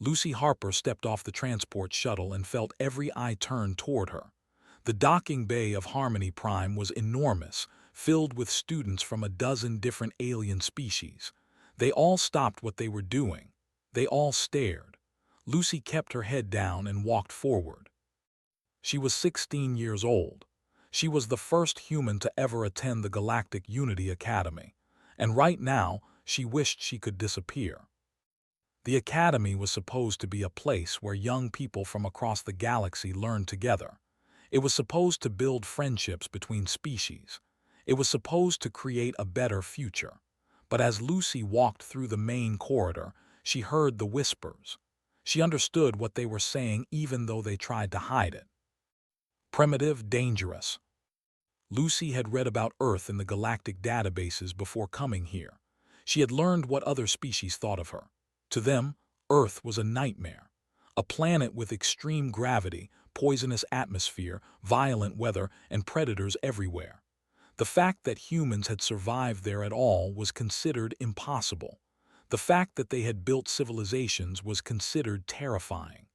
Lucy Harper stepped off the transport shuttle and felt every eye turn toward her. The docking bay of Harmony Prime was enormous, filled with students from a dozen different alien species. They all stopped what they were doing. They all stared. Lucy kept her head down and walked forward. She was 16 years old. She was the first human to ever attend the Galactic Unity Academy, and right now she wished she could disappear. The Academy was supposed to be a place where young people from across the galaxy learned together. It was supposed to build friendships between species. It was supposed to create a better future. But as Lucy walked through the main corridor, she heard the whispers. She understood what they were saying even though they tried to hide it. Primitive, dangerous. Lucy had read about Earth in the galactic databases before coming here. She had learned what other species thought of her. To them, Earth was a nightmare. A planet with extreme gravity, poisonous atmosphere, violent weather, and predators everywhere. The fact that humans had survived there at all was considered impossible. The fact that they had built civilizations was considered terrifying.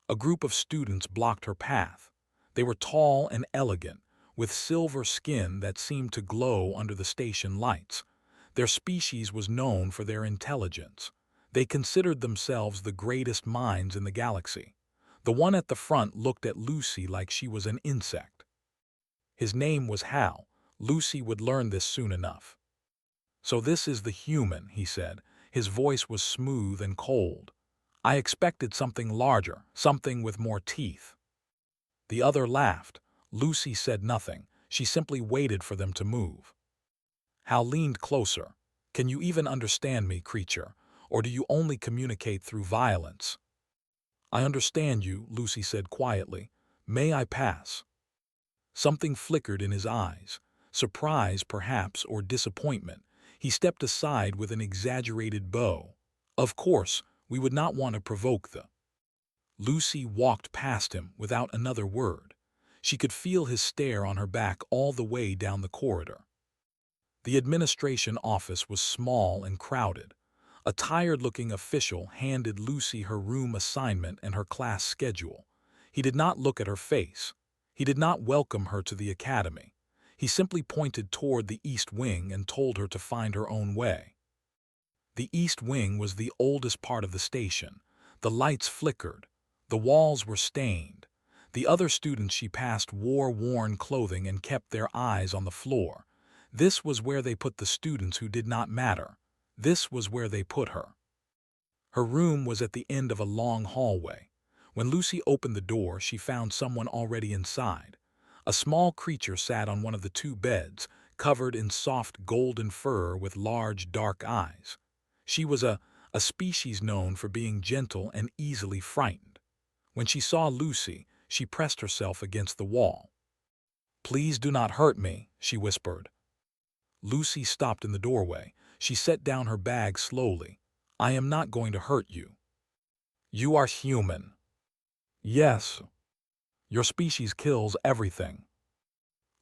A group of students blocked her path. They were tall and elegant, with silver skin that seemed to glow under the station lights. Their species was known for their intelligence. They considered themselves the greatest minds in the galaxy. The one at the front looked at Lucy like she was an insect. His name was Hal. Lucy would learn this soon enough. "So this is the human," he said. His voice was smooth and cold. "I expected something larger, something with more teeth." The other laughed. Lucy said nothing. She simply waited for them to move. Hal leaned closer. "Can you even understand me, creature? Or do you only communicate through violence?" "I understand you," Lucy said quietly. "May I pass?" Something flickered in his eyes. Surprise, perhaps, or disappointment. He stepped aside with an exaggerated bow. "Of course, we would not want to provoke the—" Lucy walked past him without another word. She could feel his stare on her back all the way down the corridor. The administration office was small and crowded. A tired-looking official handed Lucy her room assignment and her class schedule. He did not look at her face. He did not welcome her to the academy. He simply pointed toward the East Wing and told her to find her own way. The East Wing was the oldest part of the station. The lights flickered. The walls were stained. The other students she passed wore worn clothing and kept their eyes on the floor. This was where they put the students who did not matter. This was where they put her. Her room was at the end of a long hallway. When Lucy opened the door, she found someone already inside. A small creature sat on one of the two beds, covered in soft golden fur with large dark eyes. She was a species known for being gentle and easily frightened. When she saw Lucy, she pressed herself against the wall. "Please do not hurt me," she whispered. Lucy stopped in the doorway. She set down her bag slowly. "I am not going to hurt you. You are human." "Yes. Your species kills everything."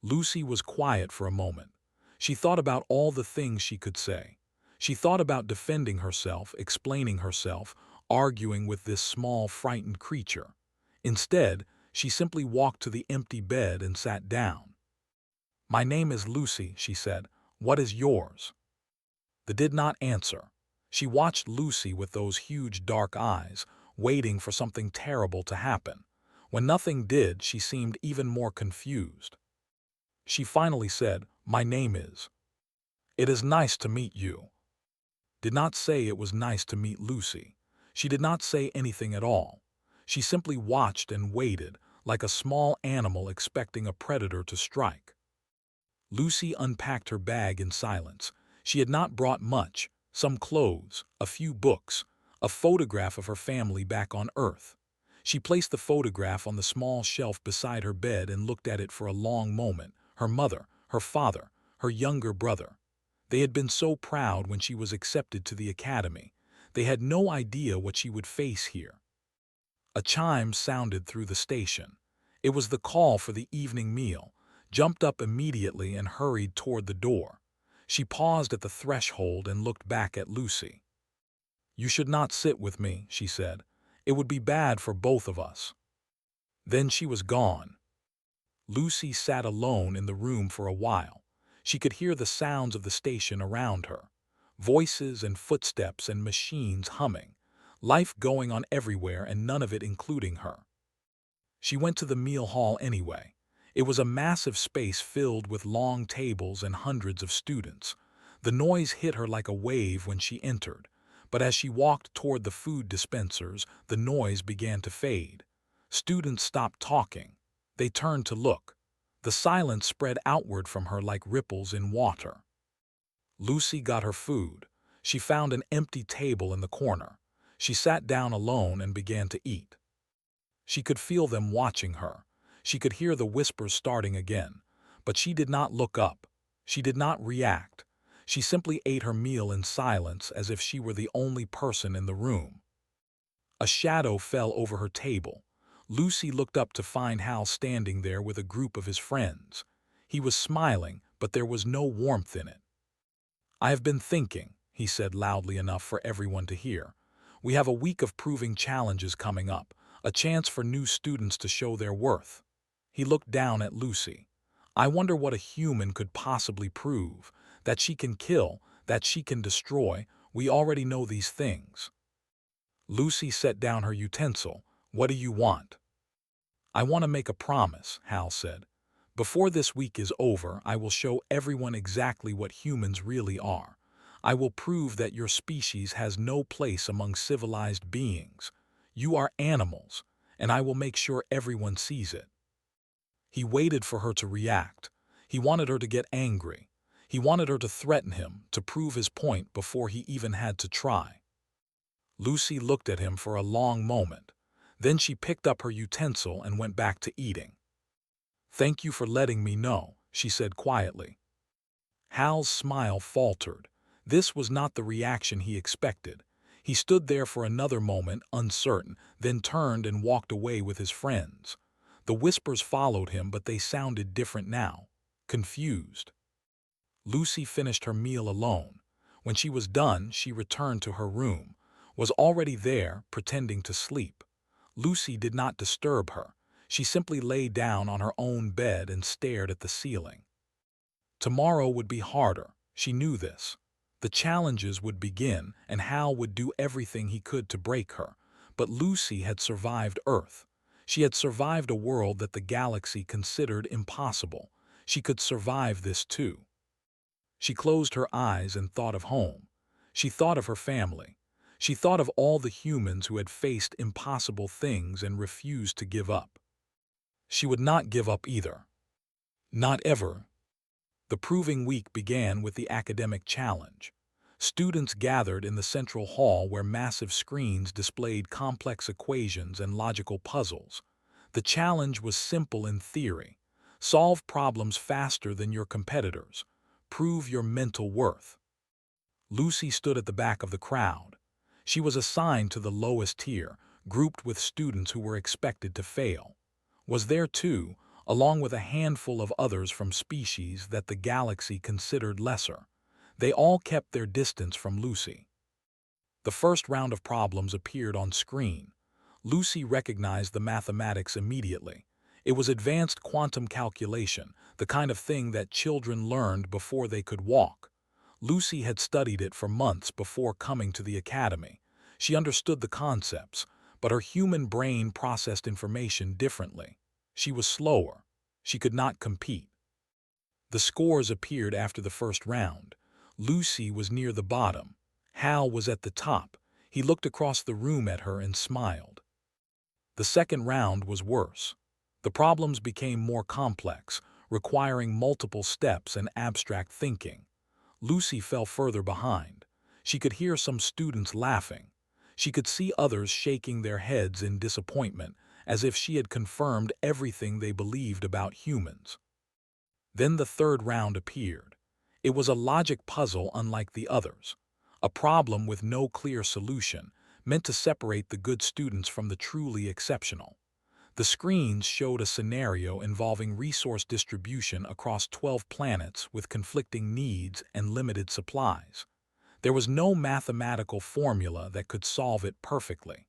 Lucy was quiet for a moment. She thought about all the things she could say. She thought about defending herself, explaining herself, arguing with this small, frightened creature. Instead, she simply walked to the empty bed and sat down. "My name is Lucy," she said. "What is yours?" The did not answer. She watched Lucy with those huge dark eyes, waiting for something terrible to happen. When nothing did, she seemed even more confused. She finally said, "My name is—" "It is nice to meet you." Did not say it was nice to meet Lucy. She did not say anything at all. She simply watched and waited, like a small animal expecting a predator to strike. Lucy unpacked her bag in silence. She had not brought much: some clothes, a few books, a photograph of her family back on Earth. She placed the photograph on the small shelf beside her bed and looked at it for a long moment. Her mother, her father, her younger brother. They had been so proud when she was accepted to the academy. They had no idea what she would face here. A chime sounded through the station. It was the call for the evening meal. Jumped up immediately and hurried toward the door. She paused at the threshold and looked back at Lucy. "You should not sit with me," she said. "It would be bad for both of us." Then she was gone. Lucy sat alone in the room for a while. She could hear the sounds of the station around her. Voices and footsteps and machines humming. Life going on everywhere and none of it including her. She went to the meal hall anyway. It was a massive space filled with long tables and hundreds of students. The noise hit her like a wave when she entered, but as she walked toward the food dispensers, the noise began to fade. Students stopped talking. They turned to look. The silence spread outward from her like ripples in water. Lucy got her food. She found an empty table in the corner. She sat down alone and began to eat. She could feel them watching her. She could hear the whispers starting again. But she did not look up. She did not react. She simply ate her meal in silence as if she were the only person in the room. A shadow fell over her table. Lucy looked up to find Hal standing there with a group of his friends. He was smiling, but there was no warmth in it. "I have been thinking," he said loudly enough for everyone to hear. "We have a week of proving challenges coming up, a chance for new students to show their worth." He looked down at Lucy. "I wonder what a human could possibly prove. That she can kill, that she can destroy. We already know these things." Lucy set down her utensil. "What do you want?" "I want to make a promise," Hal said. "Before this week is over, I will show everyone exactly what humans really are. I will prove that your species has no place among civilized beings. You are animals, and I will make sure everyone sees it." He waited for her to react. He wanted her to get angry. He wanted her to threaten him, to prove his point before he even had to try. Lucy looked at him for a long moment. Then she picked up her utensil and went back to eating. "Thank you for letting me know," she said quietly. Hal's smile faltered. This was not the reaction he expected. He stood there for another moment, uncertain, then turned and walked away with his friends. The whispers followed him, but they sounded different now, confused. Lucy finished her meal alone. When she was done, she returned to her room, was already there, pretending to sleep. Lucy did not disturb her. She simply lay down on her own bed and stared at the ceiling. Tomorrow would be harder. She knew this. The challenges would begin, and Hal would do everything he could to break her. But Lucy had survived Earth. She had survived a world that the galaxy considered impossible. She could survive this too. She closed her eyes and thought of home. She thought of her family. She thought of all the humans who had faced impossible things and refused to give up. She would not give up either. Not ever. The proving week began with the academic challenge. Students gathered in the central hall where massive screens displayed complex equations and logical puzzles. The challenge was simple in theory. Solve problems faster than your competitors. Prove your mental worth. Lucy stood at the back of the crowd. She was assigned to the lowest tier, grouped with students who were expected to fail. Was there too, along with a handful of others from species that the galaxy considered lesser. They all kept their distance from Lucy. The first round of problems appeared on screen. Lucy recognized the mathematics immediately. It was advanced quantum calculation, the kind of thing that children learned before they could walk. Lucy had studied it for months before coming to the academy. She understood the concepts, but her human brain processed information differently. She was slower. She could not compete. The scores appeared after the first round. Lucy was near the bottom. Hal was at the top. He looked across the room at her and smiled. The second round was worse. The problems became more complex, requiring multiple steps and abstract thinking. Lucy fell further behind. She could hear some students laughing. She could see others shaking their heads in disappointment, as if she had confirmed everything they believed about humans. Then the third round appeared. It was a logic puzzle unlike the others. A problem with no clear solution, meant to separate the good students from the truly exceptional. The screens showed a scenario involving resource distribution across 12 planets with conflicting needs and limited supplies. There was no mathematical formula that could solve it perfectly.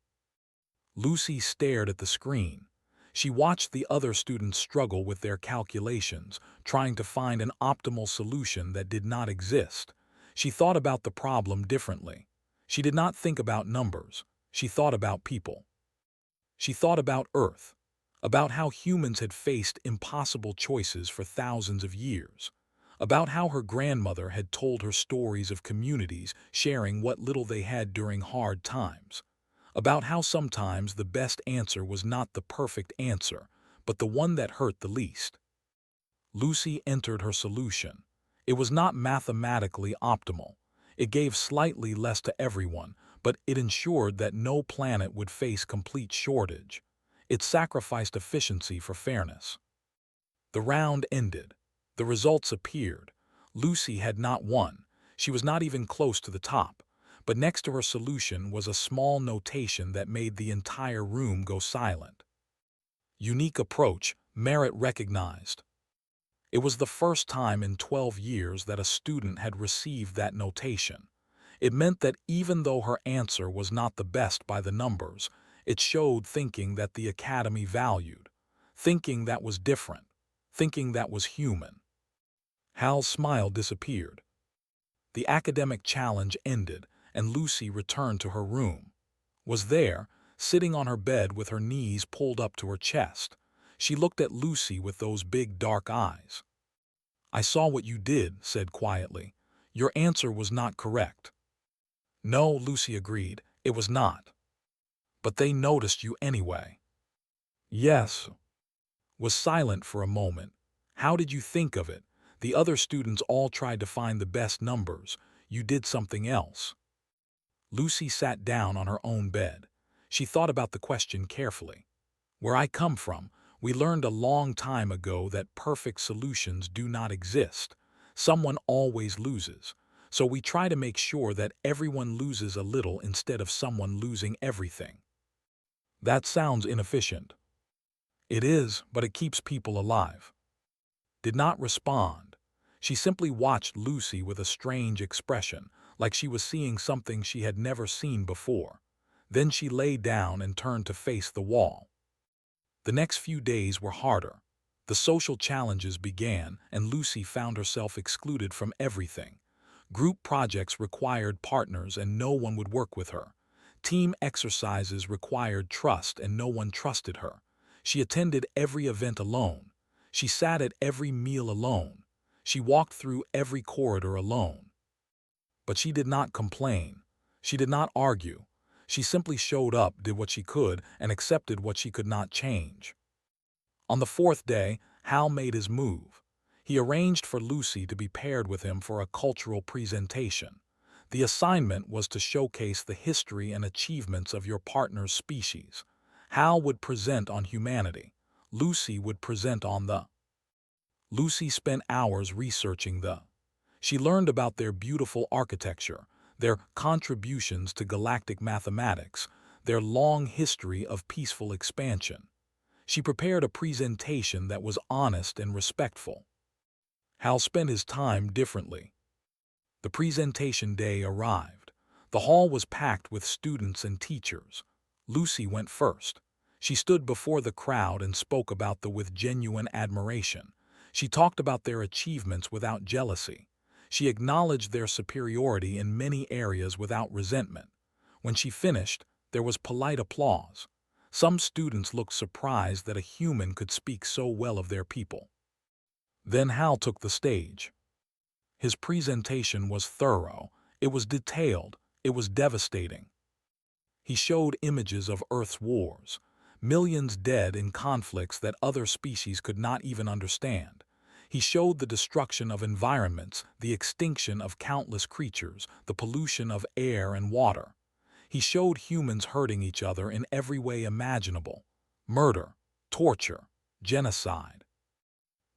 Lucy stared at the screen. She watched the other students struggle with their calculations, trying to find an optimal solution that did not exist. She thought about the problem differently. She did not think about numbers. She thought about people. She thought about Earth, about how humans had faced impossible choices for thousands of years, about how her grandmother had told her stories of communities sharing what little they had during hard times, about how sometimes the best answer was not the perfect answer, but the one that hurt the least. Lucy entered her solution. It was not mathematically optimal. It gave slightly less to everyone, but it ensured that no planet would face complete shortage. It sacrificed efficiency for fairness. The round ended. The results appeared. Lucy had not won. She was not even close to the top. But next to her solution was a small notation that made the entire room go silent. Unique approach, merit recognized. It was the first time in 12 years that a student had received that notation. It meant that even though her answer was not the best by the numbers, it showed thinking that the academy valued, thinking that was different, thinking that was human. Hal's smile disappeared. The academic challenge ended, and Lucy returned to her room. Was there, sitting on her bed with her knees pulled up to her chest. She looked at Lucy with those big dark eyes. "I saw what you did," said quietly. "Your answer was not correct." "No," Lucy agreed, "it was not. But they noticed you anyway." "Yes." Was silent for a moment. "How did you think of it? The other students all tried to find the best numbers. You did something else." Lucy sat down on her own bed. She thought about the question carefully. "Where I come from, we learned a long time ago that perfect solutions do not exist. Someone always loses. So we try to make sure that everyone loses a little instead of someone losing everything." "That sounds inefficient." "It is, but it keeps people alive." Did not respond. She simply watched Lucy with a strange expression, like she was seeing something she had never seen before. Then she lay down and turned to face the wall. The next few days were harder. The social challenges began, and Lucy found herself excluded from everything. Group projects required partners, and no one would work with her. Team exercises required trust, and no one trusted her. She attended every event alone. She sat at every meal alone. She walked through every corridor alone. But she did not complain. She did not argue. She simply showed up, did what she could, and accepted what she could not change. On the fourth day, Hal made his move. He arranged for Lucy to be paired with him for a cultural presentation. The assignment was to showcase the history and achievements of your partner's species. Hal would present on humanity. Lucy would present on the. Lucy spent hours researching the. She learned about their beautiful architecture, their contributions to galactic mathematics, their long history of peaceful expansion. She prepared a presentation that was honest and respectful. Hal spent his time differently. The presentation day arrived. The hall was packed with students and teachers. Lucy went first. She stood before the crowd and spoke about them with genuine admiration. She talked about their achievements without jealousy. She acknowledged their superiority in many areas without resentment. When she finished, there was polite applause. Some students looked surprised that a human could speak so well of their people. Then Hal took the stage. His presentation was thorough. It was detailed. It was devastating. He showed images of Earth's wars, millions dead in conflicts that other species could not even understand. He showed the destruction of environments, the extinction of countless creatures, the pollution of air and water. He showed humans hurting each other in every way imaginable: murder, torture, genocide.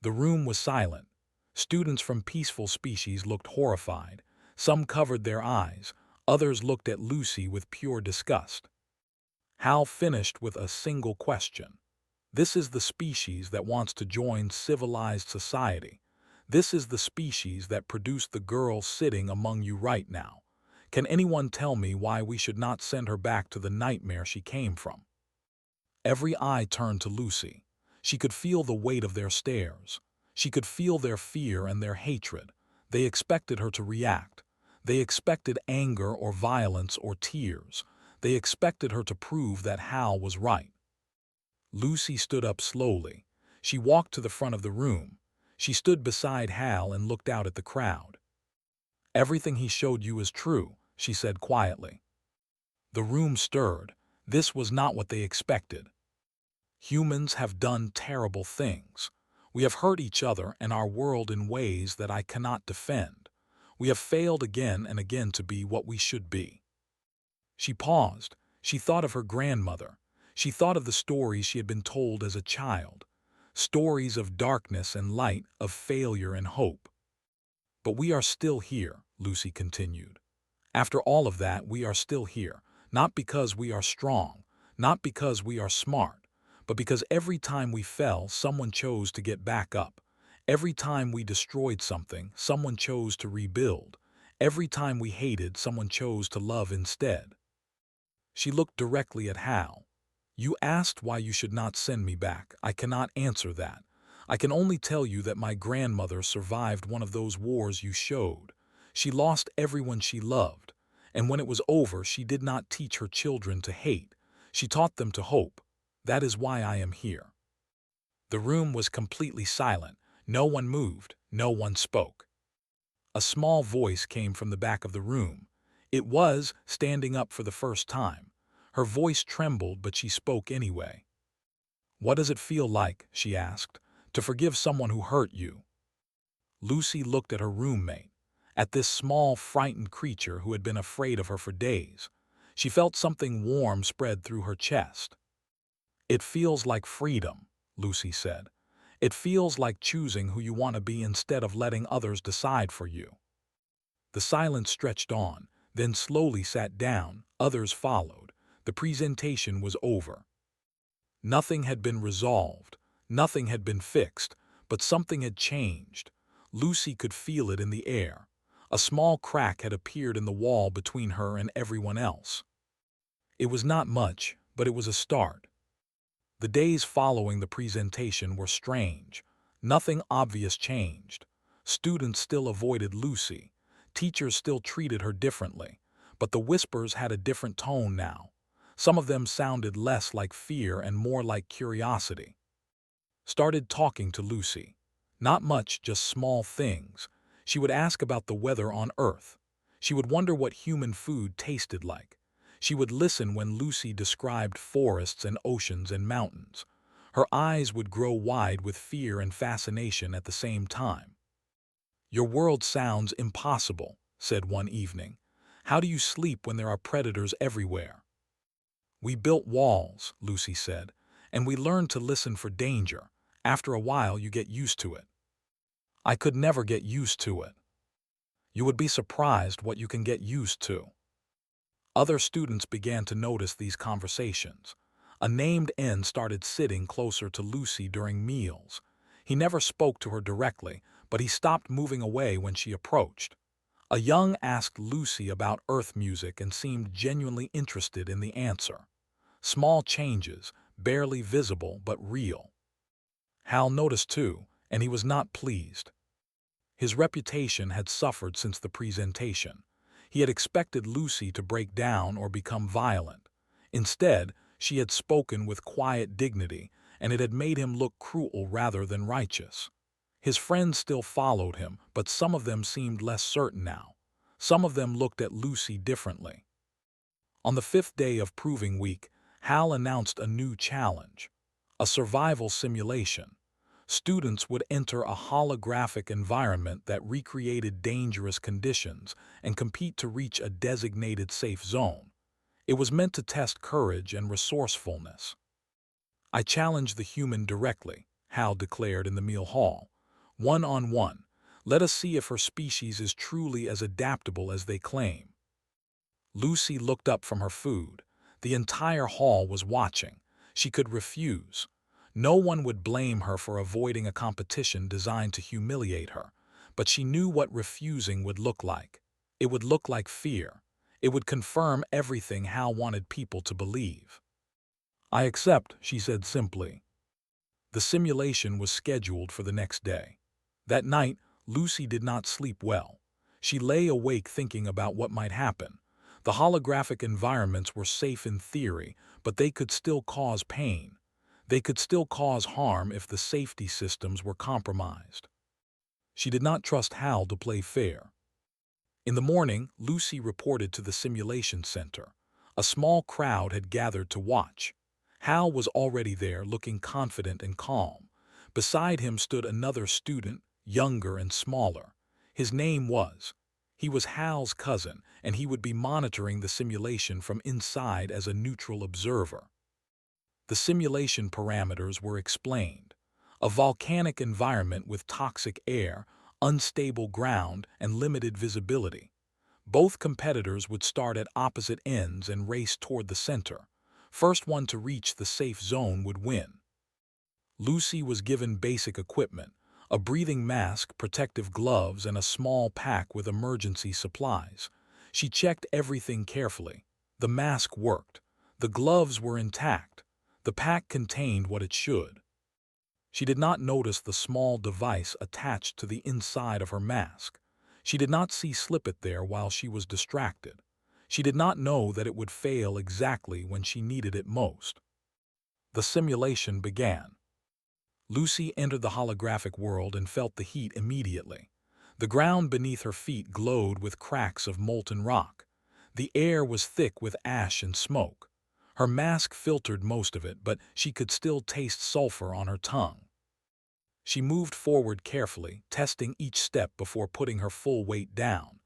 The room was silent. Students from peaceful species looked horrified. Some covered their eyes. Others looked at Lucy with pure disgust. Hal finished with a single question. This is the species that wants to join civilized society. This is the species that produced the girl sitting among you right now. Can anyone tell me why we should not send her back to the nightmare she came from?" Every eye turned to Lucy. She could feel the weight of their stares. She could feel their fear and their hatred. They expected her to react. They expected anger or violence or tears. They expected her to prove that Hal was right. Lucy stood up slowly. She walked to the front of the room. She stood beside Hal and looked out at the crowd. "Everything he showed you is true," she said quietly. The room stirred. This was not what they expected. "Humans have done terrible things. We have hurt each other and our world in ways that I cannot defend. We have failed again and again to be what we should be." She paused. She thought of her grandmother. She thought of the stories she had been told as a child. Stories of darkness and light, of failure and hope. "But we are still here," Lucy continued. "After all of that, we are still here. Not because we are strong, not because we are smart, but because every time we fell, someone chose to get back up. Every time we destroyed something, someone chose to rebuild. Every time we hated, someone chose to love instead." She looked directly at Hal. "You asked why you should not send me back. I cannot answer that. I can only tell you that my grandmother survived one of those wars you showed. She lost everyone she loved. And when it was over, she did not teach her children to hate. She taught them to hope. That is why I am here." The room was completely silent. No one moved. No one spoke. A small voice came from the back of the room. It was standing up for the first time. Her voice trembled, but she spoke anyway. "What does it feel like," she asked, "to forgive someone who hurt you?" Lucy looked at her roommate, at this small, frightened creature who had been afraid of her for days. She felt something warm spread through her chest. "It feels like freedom," Lucy said. "It feels like choosing who you want to be instead of letting others decide for you." The silence stretched on, then slowly sat down. Others followed. The presentation was over. Nothing had been resolved. Nothing had been fixed, but something had changed. Lucy could feel it in the air. A small crack had appeared in the wall between her and everyone else. It was not much, but it was a start. The days following the presentation were strange. Nothing obvious changed. Students still avoided Lucy. Teachers still treated her differently. But the whispers had a different tone now. Some of them sounded less like fear and more like curiosity. Started talking to Lucy. Not much, just small things. She would ask about the weather on Earth. She would wonder what human food tasted like. She would listen when Lucy described forests and oceans and mountains. Her eyes would grow wide with fear and fascination at the same time. "Your world sounds impossible," said one evening. "How do you sleep when there are predators everywhere?" "We built walls," Lucy said, "and we learned to listen for danger. After a while, you get used to it." "I could never get used to it." "You would be surprised what you can get used to." Other students began to notice these conversations. A named N started sitting closer to Lucy during meals. He never spoke to her directly, but he stopped moving away when she approached. A young asked Lucy about Earth music and seemed genuinely interested in the answer. Small changes, barely visible but real. Hal noticed too, and he was not pleased. His reputation had suffered since the presentation. He had expected Lucy to break down or become violent. Instead, she had spoken with quiet dignity, and it had made him look cruel rather than righteous. His friends still followed him, but some of them seemed less certain now. Some of them looked at Lucy differently. On the 5th day of Proving Week, Hal announced a new challenge. A survival simulation. Students would enter a holographic environment that recreated dangerous conditions and compete to reach a designated safe zone. It was meant to test courage and resourcefulness. "I challenge the human directly," Hal declared in the meal hall. "One-on-one. Let us see if her species is truly as adaptable as they claim." Lucy looked up from her food. The entire hall was watching. She could refuse. No one would blame her for avoiding a competition designed to humiliate her, but she knew what refusing would look like. It would look like fear. It would confirm everything Hal wanted people to believe. "I accept," she said simply. The simulation was scheduled for the next day. That night, Lucy did not sleep well. She lay awake thinking about what might happen. The holographic environments were safe in theory, but they could still cause pain. They could still cause harm if the safety systems were compromised. She did not trust Hal to play fair. In the morning, Lucy reported to the simulation center. A small crowd had gathered to watch. Hal was already there, looking confident and calm. Beside him stood another student, younger and smaller. His name was. He was Hal's cousin, and he would be monitoring the simulation from inside as a neutral observer. The simulation parameters were explained. A volcanic environment with toxic air, unstable ground, and limited visibility. Both competitors would start at opposite ends and race toward the center. First one to reach the safe zone would win. Lucy was given basic equipment, a breathing mask, protective gloves, and a small pack with emergency supplies. She checked everything carefully. The mask worked. The gloves were intact. The pack contained what it should. She did not notice the small device attached to the inside of her mask. She did not see slip it there while she was distracted. She did not know that it would fail exactly when she needed it most. The simulation began. Lucy entered the holographic world and felt the heat immediately. The ground beneath her feet glowed with cracks of molten rock. The air was thick with ash and smoke. Her mask filtered most of it, but she could still taste sulfur on her tongue. She moved forward carefully, testing each step before putting her full weight down.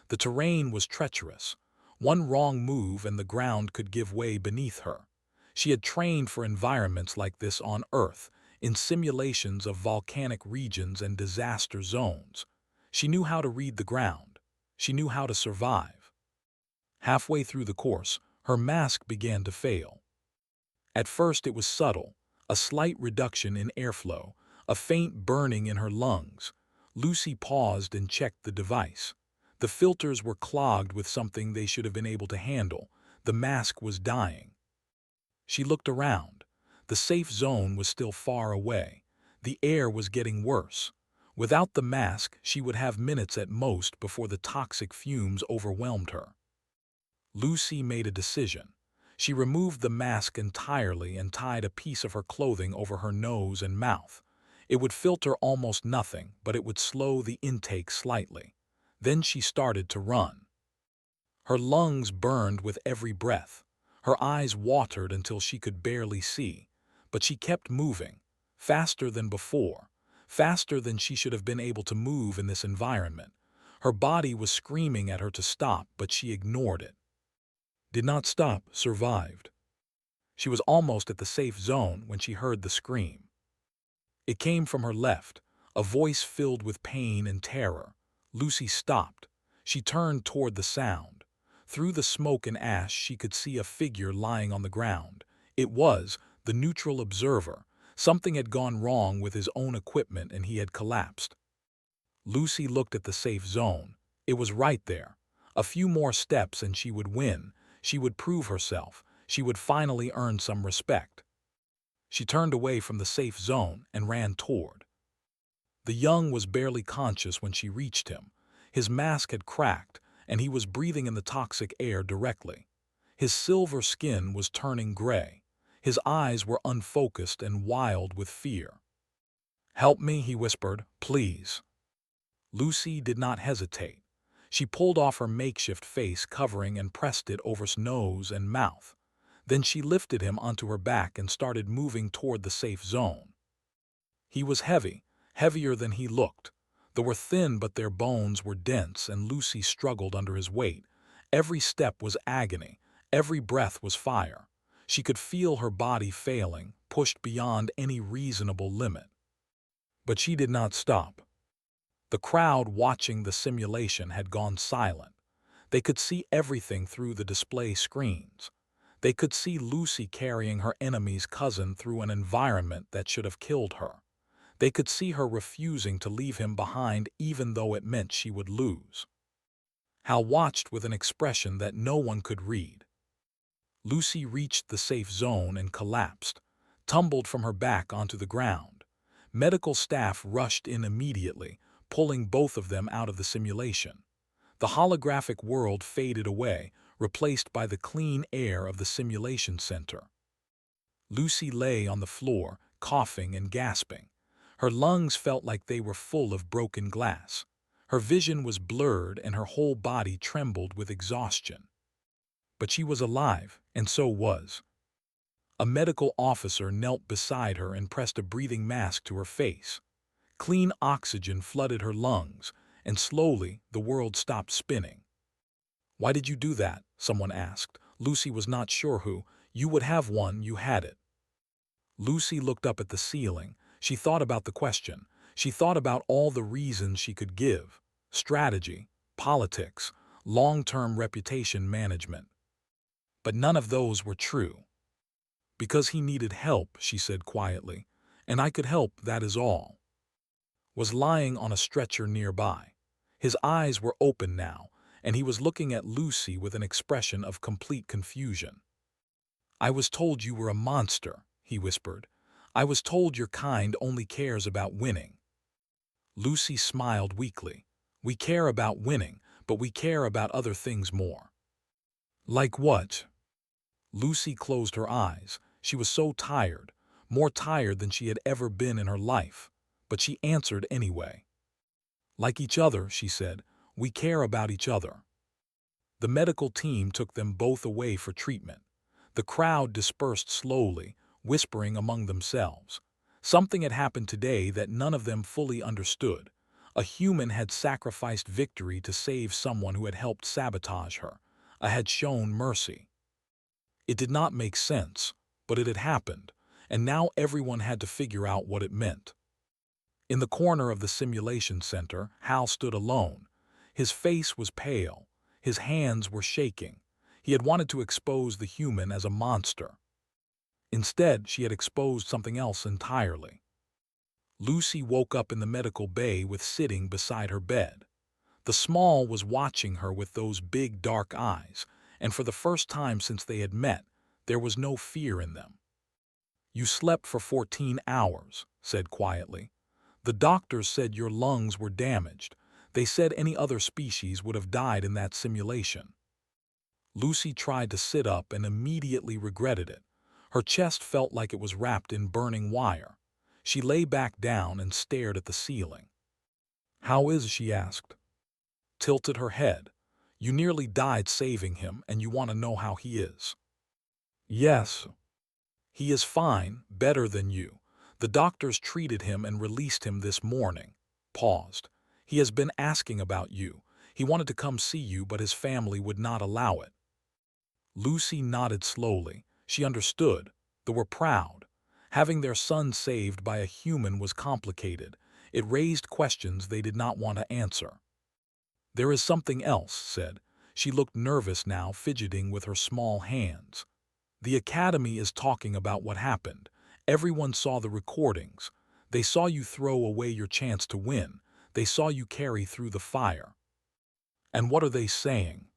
The terrain was treacherous. One wrong move and the ground could give way beneath her. She had trained for environments like this on Earth, in simulations of volcanic regions and disaster zones. She knew how to read the ground. She knew how to survive. Halfway through the course, her mask began to fail. At first it was subtle, a slight reduction in airflow, a faint burning in her lungs. Lucy paused and checked the device. The filters were clogged with something they should have been able to handle. The mask was dying. She looked around. The safe zone was still far away. The air was getting worse. Without the mask, she would have minutes at most before the toxic fumes overwhelmed her. Lucy made a decision. She removed the mask entirely and tied a piece of her clothing over her nose and mouth. It would filter almost nothing, but it would slow the intake slightly. Then she started to run. Her lungs burned with every breath. Her eyes watered until she could barely see. But she kept moving, faster than before, faster than she should have been able to move in this environment. Her body was screaming at her to stop, but she ignored it. Did not stop, survived. She was almost at the safe zone when she heard the scream. It came from her left, a voice filled with pain and terror. Lucy stopped. She turned toward the sound. Through the smoke and ash she could see a figure lying on the ground. It was the neutral observer. Something had gone wrong with his own equipment and he had collapsed. Lucy looked at the safe zone. It was right there. A few more steps and she would win. She would prove herself. She would finally earn some respect. She turned away from the safe zone and ran toward. The young was barely conscious when she reached him. His mask had cracked, and he was breathing in the toxic air directly. His silver skin was turning gray. His eyes were unfocused and wild with fear. "Help me," he whispered, "please." Lucy did not hesitate. She pulled off her makeshift face covering and pressed it over his nose and mouth. Then she lifted him onto her back and started moving toward the safe zone. He was heavy, heavier than he looked. They were thin, but their bones were dense, and Lucy struggled under his weight. Every step was agony. Every breath was fire. She could feel her body failing, pushed beyond any reasonable limit. But she did not stop. The crowd watching the simulation had gone silent. They could see everything through the display screens. They could see Lucy carrying her enemy's cousin through an environment that should have killed her. They could see her refusing to leave him behind even though it meant she would lose. Hal watched with an expression that no one could read. Lucy reached the safe zone and collapsed, tumbled from her back onto the ground. Medical staff rushed in immediately, pulling both of them out of the simulation. The holographic world faded away, replaced by the clean air of the simulation center. Lucy lay on the floor, coughing and gasping. Her lungs felt like they were full of broken glass. Her vision was blurred and her whole body trembled with exhaustion. But she was alive, and so was. A medical officer knelt beside her and pressed a breathing mask to her face. Clean oxygen flooded her lungs, and slowly the world stopped spinning. "Why did you do that?" someone asked. Lucy was not sure who. "You would have one, you had it." Lucy looked up at the ceiling. She thought about the question. She thought about all the reasons she could give: strategy, politics, long-term reputation management. But none of those were true. "Because he needed help," she said quietly, "and I could help, that is all." Was lying on a stretcher nearby. His eyes were open now, and he was looking at Lucy with an expression of complete confusion. "I was told you were a monster," he whispered. "I was told your kind only cares about winning." Lucy smiled weakly. "We care about winning, but we care about other things more." "Like what?" Lucy closed her eyes. She was so tired, more tired than she had ever been in her life. But she answered anyway. "Like each other," she said. "We care about each other." The medical team took them both away for treatment. The crowd dispersed slowly, whispering among themselves. Something had happened today that none of them fully understood. A human had sacrificed victory to save someone who had helped sabotage her, had shown mercy. It did not make sense, but it had happened, and now everyone had to figure out what it meant. In the corner of the simulation center, Hal stood alone. His face was pale. His hands were shaking. He had wanted to expose the human as a monster. Instead, she had exposed something else entirely. Lucy woke up in the medical bay with sitting beside her bed. The Small was watching her with those big dark eyes, and for the first time since they had met, there was no fear in them. "You slept for 14 hours, said quietly. "The doctors said your lungs were damaged. They said any other species would have died in that simulation." Lucy tried to sit up and immediately regretted it. Her chest felt like it was wrapped in burning wire. She lay back down and stared at the ceiling. "How is?" she asked. Tilted her head. "You nearly died saving him, and you want to know how he is." "Yes." "He is fine, better than you. The doctors treated him and released him this morning." Paused. "He has been asking about you. He wanted to come see you, but his family would not allow it." Lucy nodded slowly. She understood. They were proud. Having their son saved by a human was complicated. It raised questions they did not want to answer. "There is something else," said. She looked nervous now, fidgeting with her small hands. "The Academy is talking about what happened. Everyone saw the recordings. They saw you throw away your chance to win. They saw you carry through the fire." "And what are they saying?"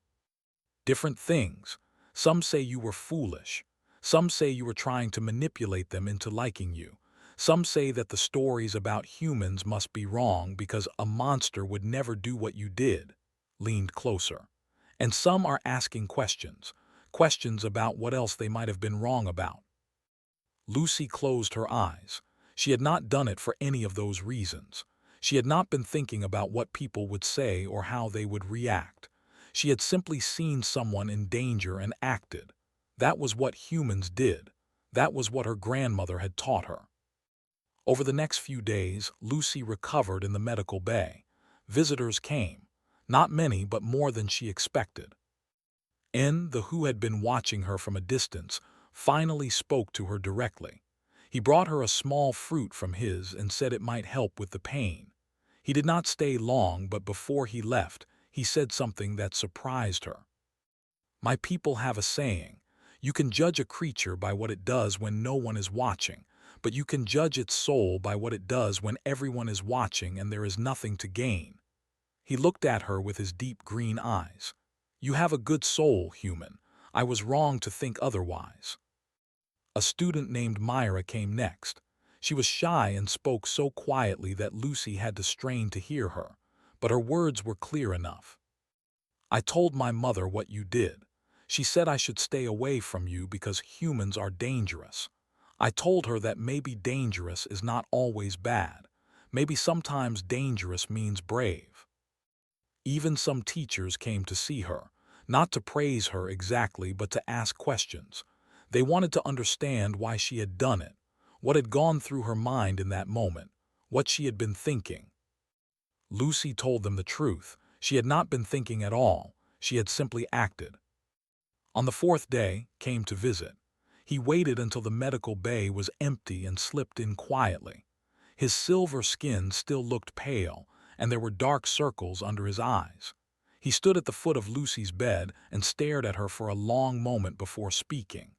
"Different things. Some say you were foolish. Some say you were trying to manipulate them into liking you. Some say that the stories about humans must be wrong because a monster would never do what you did." Leaned closer. "And some are asking questions. Questions about what else they might have been wrong about." Lucy closed her eyes. She had not done it for any of those reasons. She had not been thinking about what people would say or how they would react. She had simply seen someone in danger and acted. That was what humans did. That was what her grandmother had taught her. Over the next few days, Lucy recovered in the medical bay. Visitors came. Not many, but more than she expected. The who had been watching her from a distance, finally spoke to her directly. He brought her a small fruit from his and said it might help with the pain. He did not stay long, but before he left, he said something that surprised her. "My people have a saying. You can judge a creature by what it does when no one is watching, but you can judge its soul by what it does when everyone is watching and there is nothing to gain." He looked at her with his deep green eyes. "You have a good soul, human. I was wrong to think otherwise." A student named Myra came next. She was shy and spoke so quietly that Lucy had to strain to hear her, but her words were clear enough. "I told my mother what you did. She said I should stay away from you because humans are dangerous. I told her that maybe dangerous is not always bad. Maybe sometimes dangerous means brave." Even some teachers came to see her, not to praise her exactly, but to ask questions. They wanted to understand why she had done it, what had gone through her mind in that moment, what she had been thinking. Lucy told them the truth. She had not been thinking at all. She had simply acted. On the fourth day, came to visit. He waited until the medical bay was empty and slipped in quietly. His silver skin still looked pale, and there were dark circles under his eyes. He stood at the foot of Lucy's bed and stared at her for a long moment before speaking.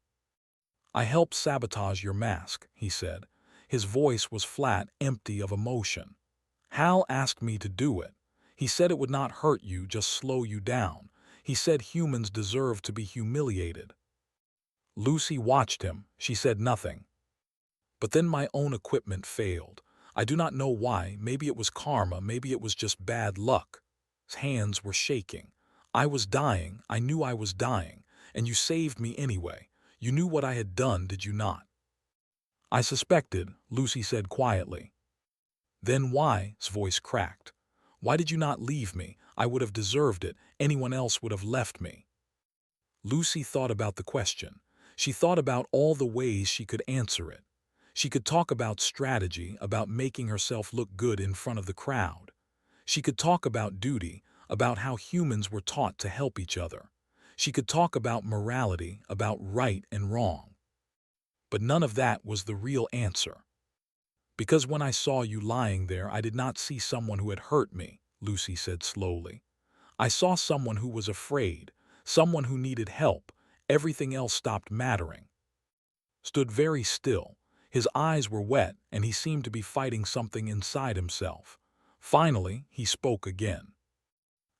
"I helped sabotage your mask," he said. His voice was flat, empty of emotion. "Hal asked me to do it. He said it would not hurt you, just slow you down. He said humans deserve to be humiliated." Lucy watched him. She said nothing. "But then my own equipment failed. I do not know why. Maybe it was karma, maybe it was just bad luck." His hands were shaking. "I was dying. I knew I was dying. And you saved me anyway. You knew what I had done, did you not?" "I suspected," Lucy said quietly. "Then why?" His voice cracked. "Why did you not leave me? I would have deserved it. Anyone else would have left me." Lucy thought about the question. She thought about all the ways she could answer it. She could talk about strategy, about making herself look good in front of the crowd. She could talk about duty, about how humans were taught to help each other. She could talk about morality, about right and wrong. But none of that was the real answer. "Because when I saw you lying there, I did not see someone who had hurt me," Lucy said slowly. "I saw someone who was afraid, someone who needed help. Everything else stopped mattering." Stood very still. His eyes were wet, and he seemed to be fighting something inside himself. Finally, he spoke again.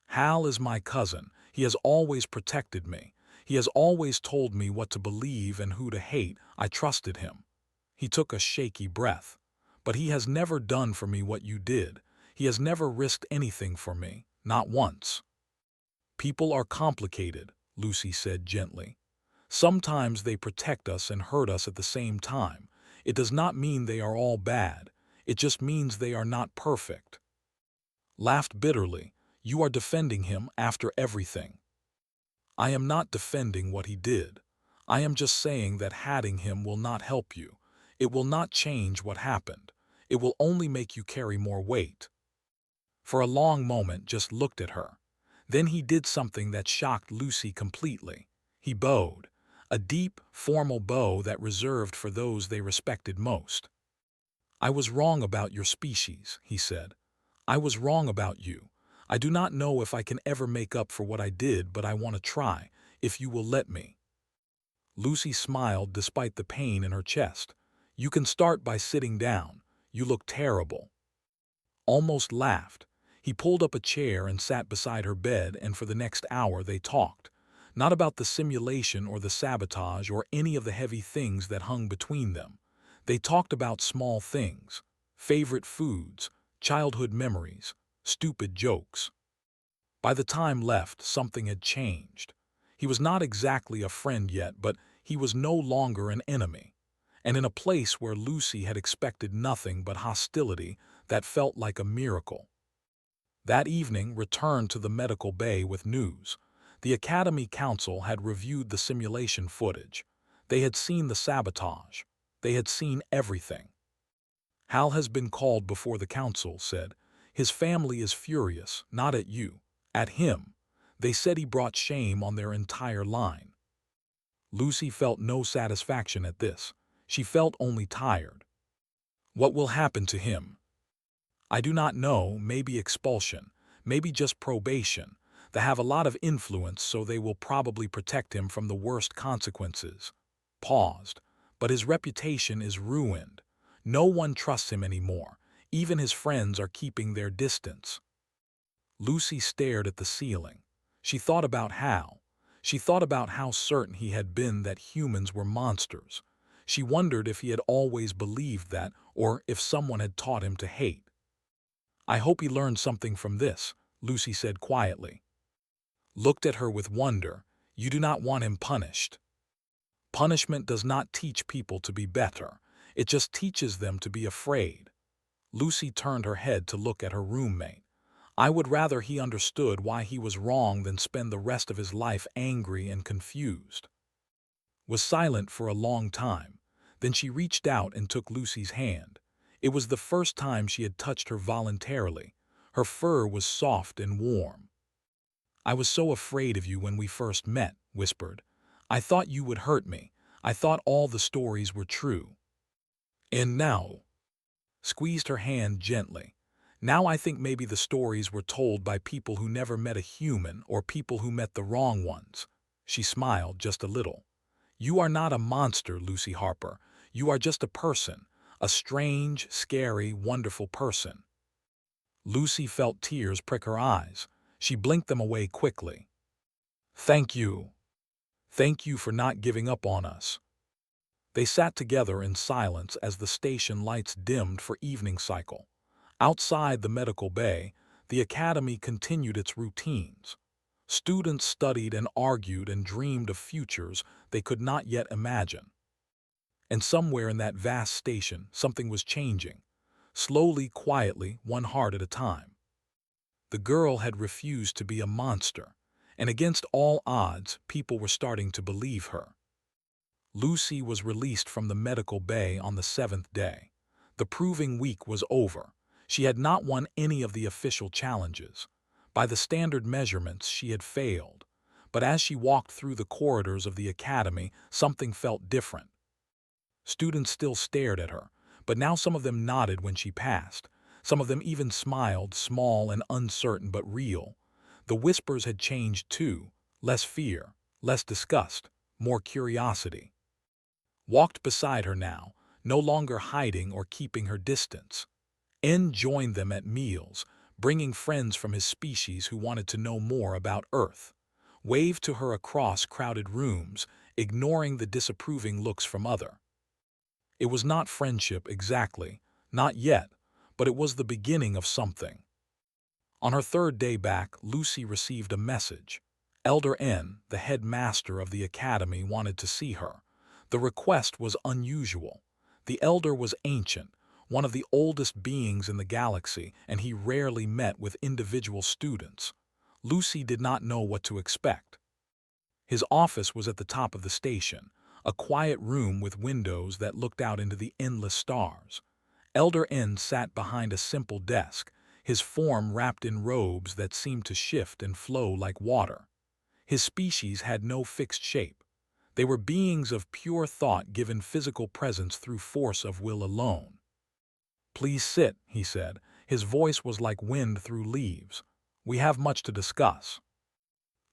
"Hal is my cousin. He has always protected me. He has always told me what to believe and who to hate. I trusted him." He took a shaky breath. "But he has never done for me what you did. He has never risked anything for me, not once." "People are complicated," Lucy said gently. "Sometimes they protect us and hurt us at the same time. It does not mean they are all bad. It just means they are not perfect." Laughed bitterly. "You are defending him after everything." "I am not defending what he did. I am just saying that hating him will not help you. It will not change what happened. It will only make you carry more weight." For a long moment just looked at her. Then he did something that shocked Lucy completely. He bowed. A deep, formal bow that reserved for those they respected most. "I was wrong about your species," he said. "I was wrong about you. I do not know if I can ever make up for what I did, but I want to try, if you will let me." Lucy smiled despite the pain in her chest. "You can start by sitting down. You look terrible." Almost laughed. He pulled up a chair and sat beside her bed, and for the next hour they talked. Not about the simulation or the sabotage or any of the heavy things that hung between them. They talked about small things, favorite foods, childhood memories, stupid jokes. By the time left, something had changed. He was not exactly a friend yet, but he was no longer an enemy. And in a place where Lucy had expected nothing but hostility, that felt like a miracle. That evening returned to the medical bay with news. The Academy Council had reviewed the simulation footage. They had seen the sabotage. They had seen everything. "Hal has been called before the council," said. "His family is furious, not at you, at him. They said he brought shame on their entire line." Lucy felt no satisfaction at this. She felt only tired. "What will happen to him?" "I do not know, maybe expulsion, maybe just probation. They have a lot of influence, so they will probably protect him from the worst consequences." Paused. "But his reputation is ruined. No one trusts him anymore. Even his friends are keeping their distance." Lucy stared at the ceiling. She thought about how. She thought about how certain he had been that humans were monsters. She wondered if he had always believed that, or if someone had taught him to hate. "I hope he learned something from this," Lucy said quietly. Looked at her with wonder. "You do not want him punished." "Punishment does not teach people to be better. It just teaches them to be afraid." Lucy turned her head to look at her roommate. "I would rather he understood why he was wrong than spend the rest of his life angry and confused." Was silent for a long time. Then she reached out and took Lucy's hand. It was the first time she had touched her voluntarily. Her fur was soft and warm. "I was so afraid of you when we first met," whispered. "I thought you would hurt me. I thought all the stories were true. And now," squeezed her hand gently, "now I think maybe the stories were told by people who never met a human or people who met the wrong ones." She smiled just a little. "You are not a monster, Lucy Harper. You are just a person, a strange, scary, wonderful person." Lucy felt tears prick her eyes. She blinked them away quickly. "Thank you. Thank you for not giving up on us." They sat together in silence as the station lights dimmed for evening cycle. Outside the medical bay, the academy continued its routines. Students studied and argued and dreamed of futures they could not yet imagine. And somewhere in that vast station, something was changing. Slowly, quietly, one heart at a time. The girl had refused to be a monster, and against all odds, people were starting to believe her. Lucy was released from the medical bay on the 7th day. The proving week was over. She had not won any of the official challenges. By the standard measurements, she had failed. But as she walked through the corridors of the academy, something felt different. Students still stared at her, but now some of them nodded when she passed. Some of them even smiled, small and uncertain but real. The whispers had changed too. Less fear, less disgust, more curiosity. Walked beside her now, no longer hiding or keeping her distance. N joined them at meals, bringing friends from his species who wanted to know more about Earth. Waved to her across crowded rooms, ignoring the disapproving looks from other. It was not friendship exactly, not yet, but it was the beginning of something. On her 3rd day back, Lucy received a message. Elder N, the headmaster of the academy, wanted to see her. The request was unusual. The elder was ancient, one of the oldest beings in the galaxy, and he rarely met with individual students. Lucy did not know what to expect. His office was at the top of the station, a quiet room with windows that looked out into the endless stars. Elder N sat behind a simple desk, his form wrapped in robes that seemed to shift and flow like water. His species had no fixed shape. They were beings of pure thought given physical presence through force of will alone. "Please sit," he said. His voice was like wind through leaves. "We have much to discuss."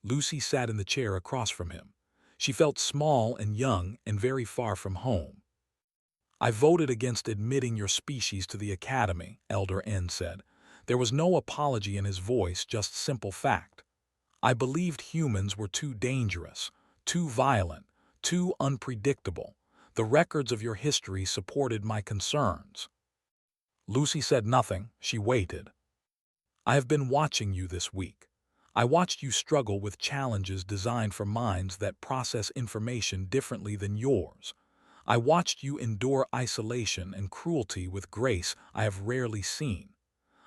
Lucy sat in the chair across from him. She felt small and young and very far from home. "I voted against admitting your species to the academy," Elder N said. There was no apology in his voice, just simple fact. "I believed humans were too dangerous, too violent, too unpredictable. The records of your history supported my concerns." Lucy said nothing. She waited. "I have been watching you this week. I watched you struggle with challenges designed for minds that process information differently than yours. I watched you endure isolation and cruelty with grace I have rarely seen.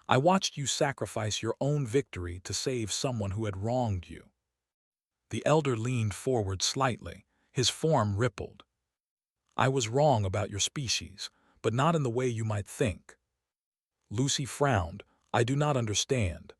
I watched you sacrifice your own victory to save someone who had wronged you." The elder leaned forward slightly. His form rippled. "I was wrong about your species, but not in the way you might think." Lucy frowned. "I do not understand."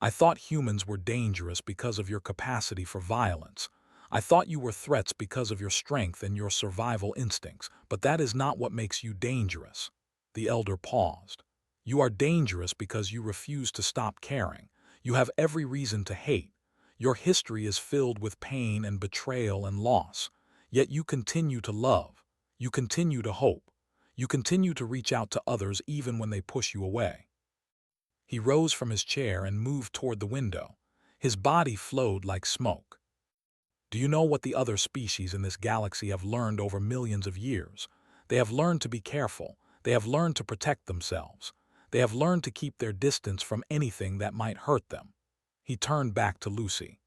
"I thought humans were dangerous because of your capacity for violence. I thought you were threats because of your strength and your survival instincts, but that is not what makes you dangerous." The elder paused. "You are dangerous because you refuse to stop caring. You have every reason to hate. Your history is filled with pain and betrayal and loss. Yet you continue to love. You continue to hope. You continue to reach out to others even when they push you away." He rose from his chair and moved toward the window. His body flowed like smoke. Do you know what the other species in this galaxy have learned over millions of years? They have learned to be careful. They have learned to protect themselves. They have learned to keep their distance from anything that might hurt them. He turned back to Lucy.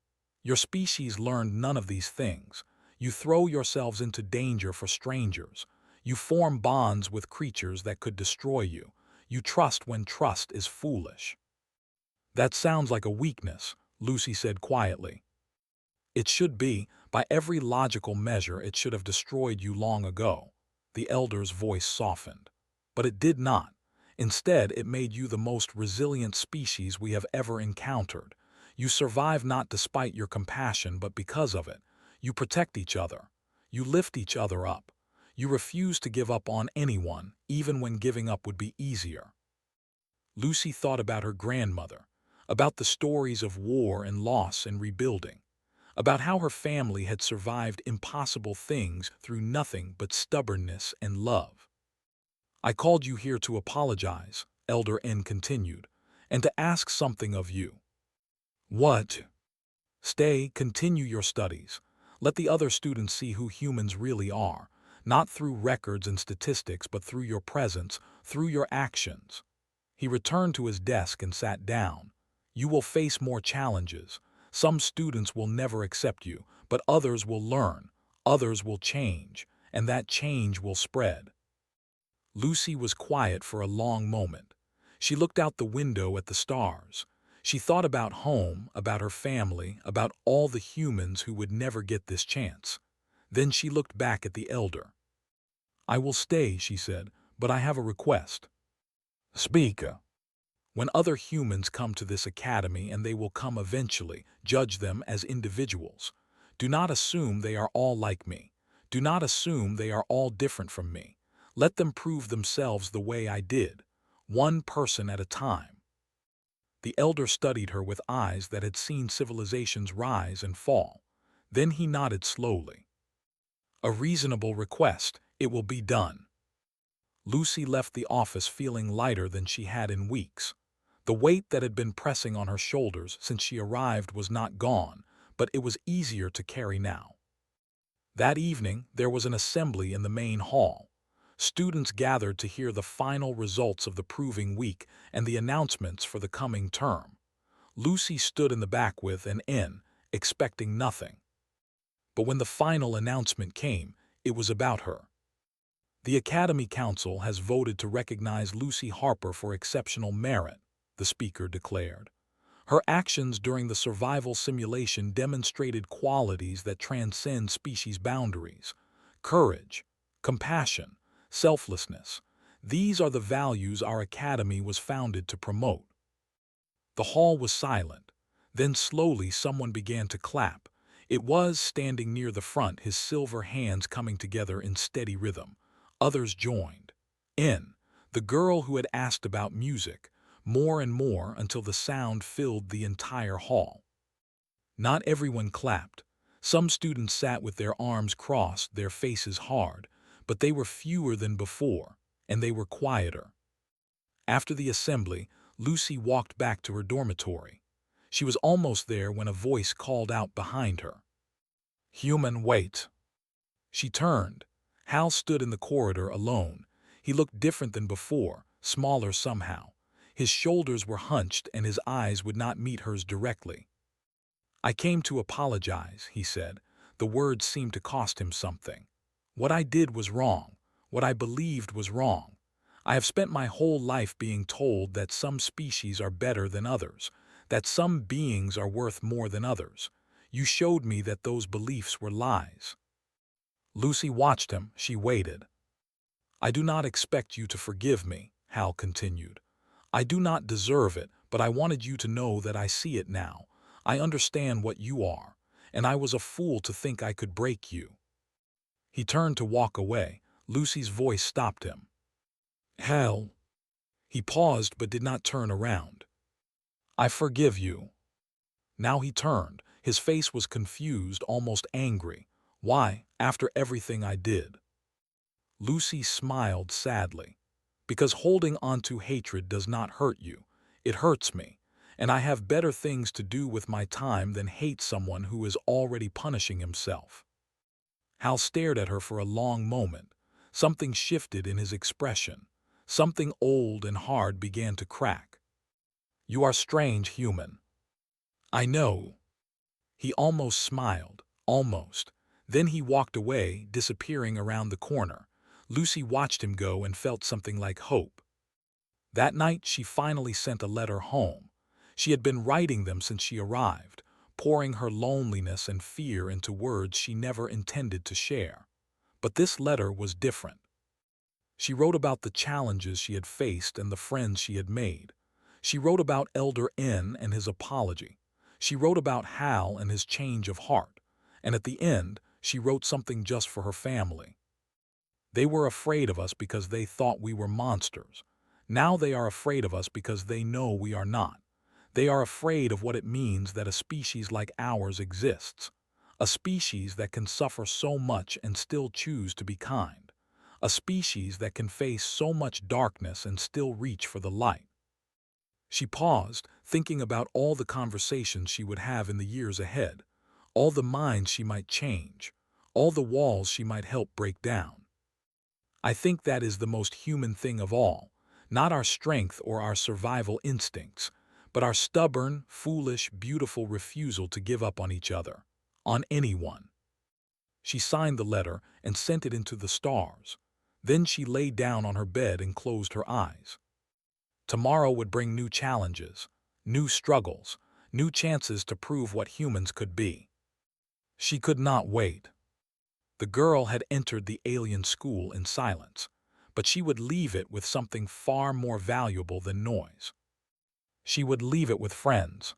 Your species learned none of these things. You throw yourselves into danger for strangers. You form bonds with creatures that could destroy you. You trust when trust is foolish. That sounds like a weakness, Lucy said quietly. It should be. By every logical measure, it should have destroyed you long ago. The elder's voice softened. But it did not. Instead, it made you the most resilient species we have ever encountered. You survive not despite your compassion, but because of it. You protect each other. You lift each other up. You refuse to give up on anyone, even when giving up would be easier. Lucy thought about her grandmother, about the stories of war and loss and rebuilding, about how her family had survived impossible things through nothing but stubbornness and love. I called you here to apologize, Elder N continued, and to ask something of you. What? Stay, continue your studies. Let the other students see who humans really are, not through records and statistics, but through your presence, through your actions. He returned to his desk and sat down. You will face more challenges. Some students will never accept you, but others will learn, others will change, and that change will spread. Lucy was quiet for a long moment. She looked out the window at the stars. She thought about home, about her family, about all the humans who would never get this chance. Then she looked back at the elder. I will stay, she said, but I have a request. Speak. When other humans come to this academy, and they will come eventually, judge them as individuals. Do not assume they are all like me. Do not assume they are all different from me. Let them prove themselves the way I did, one person at a time. The elder studied her with eyes that had seen civilizations rise and fall. Then he nodded slowly. A reasonable request. It will be done. Lucy left the office feeling lighter than she had in weeks. The weight that had been pressing on her shoulders since she arrived was not gone, but it was easier to carry now. That evening, there was an assembly in the main hall. Students gathered to hear the final results of the proving week and the announcements for the coming term. Lucy stood in the back with an N, expecting nothing. But when the final announcement came, it was about her. The Academy Council has voted to recognize Lucy Harper for exceptional merit, the speaker declared. Her actions during the survival simulation demonstrated qualities that transcend species boundaries: courage, compassion, selflessness. These are the values our academy was founded to promote. The hall was silent. Then slowly someone began to clap. It was standing near the front, his silver hands coming together in steady rhythm. Others joined. The girl who had asked about music, more and more until the sound filled the entire hall. Not everyone clapped. Some students sat with their arms crossed, their faces hard, but they were fewer than before, and they were quieter. After the assembly, Lucy walked back to her dormitory. She was almost there when a voice called out behind her. Human, wait. She turned. Hal stood in the corridor alone. He looked different than before, smaller somehow. His shoulders were hunched and his eyes would not meet hers directly. I came to apologize, he said. The words seemed to cost him something. What I did was wrong. What I believed was wrong. I have spent my whole life being told that some species are better than others, that some beings are worth more than others. You showed me that those beliefs were lies. Lucy watched him. She waited. I do not expect you to forgive me, Hal continued. I do not deserve it, but I wanted you to know that I see it now. I understand what you are, and I was a fool to think I could break you. He turned to walk away. Lucy's voice stopped him. Hal. He paused but did not turn around. I forgive you. Now he turned. His face was confused, almost angry. Why, after everything I did? Lucy smiled sadly. Because holding on to hatred does not hurt you. It hurts me, and I have better things to do with my time than hate someone who is already punishing himself." Hal stared at her for a long moment. Something shifted in his expression. Something old and hard began to crack. "You are strange, human." "I know." He almost smiled, almost. Then he walked away, disappearing around the corner. Lucy watched him go and felt something like hope. That night she finally sent a letter home. She had been writing them since she arrived, pouring her loneliness and fear into words she never intended to share. But this letter was different. She wrote about the challenges she had faced and the friends she had made. She wrote about Elder N and his apology. She wrote about Hal and his change of heart. And at the end, she wrote something just for her family. "They were afraid of us because they thought we were monsters. Now they are afraid of us because they know we are not. They are afraid of what it means that a species like ours exists. A species that can suffer so much and still choose to be kind. A species that can face so much darkness and still reach for the light." She paused, thinking about all the conversations she would have in the years ahead, all the minds she might change, all the walls she might help break down. "I think that is the most human thing of all, not our strength or our survival instincts, but our stubborn, foolish, beautiful refusal to give up on each other, on anyone." She signed the letter and sent it into the stars. Then she lay down on her bed and closed her eyes. Tomorrow would bring new challenges, new struggles, new chances to prove what humans could be. She could not wait. The girl had entered the alien school in silence, but she would leave it with something far more valuable than noise. She would leave it with friends,